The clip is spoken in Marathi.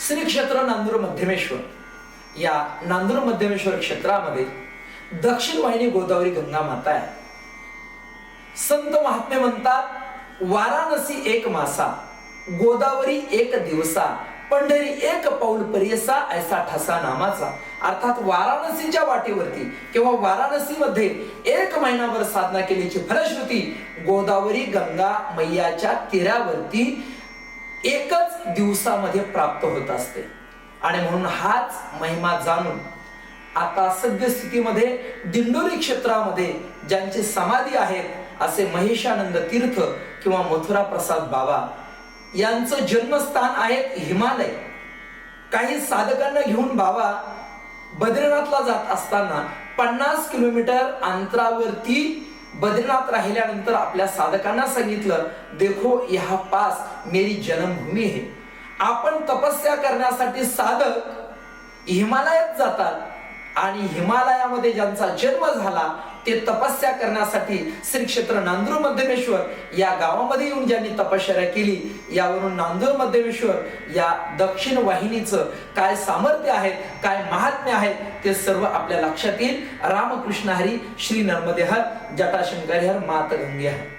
श्री क्षेत्र नांदूर मध्यमेश्वर या नांदूर मध्यमेश्वर क्षेत्रामध्ये दक्षिण वाहिनी गोदावरी गंगा माता आहे। संत महात्मे म्हणतात, वाराणसी एक मासा, गोदावरी एक दिवसा, पंढरी एक पाऊल परियसा, ऐसा ठसा नामाचा। अर्थात वाराणसीच्या वाटेवरती किंवा वाराणसीमध्ये एक महिनाभर साधना केल्याची फलश्रुती गोदावरी गंगा मैयाच्या तीरावरती एकच दिवसामध्ये प्राप्त होत असते। आणि म्हणून हाच महिमा जाणून आता सद्यस्थितीमध्ये दिंडोरी क्षेत्रामध्ये ज्यांची समाधी आहेत असे महेशानंद तीर्थ किंवा मथुरा प्रसाद बाबा यांचं जन्मस्थान आहे हिमालय। काही साधकांना घेऊन बाबा बद्रीनाथला जात असताना 50 किलोमीटर अंतरावरती बद्रीनाथ राहिल्यानंतर आपल्या साधकांना सांगितलं, देखो यहाँ पास मेरी जन्मभूमी है। आपण तपस्या करण्यासाठी साधक हिमालयात जातात आणि हिमालयामध्ये ज्यांचा जन्म झाला ते तपस्या करण्यासाठी श्री क्षेत्र नांदूर मध्यमेश्वर या गावामध्ये येऊन ज्यांनी तपश्चर्या केली, यावरून नांदूर मध्यमेश्वर या दक्षिण वाहिनीचं काय सामर्थ्य आहे, काय महात्म्य आहे ते सर्व आपल्या लक्षात येईल। रामकृष्ण हरी, श्री नर्मदे हर, जटाशंकर हर, मात गंगे हर।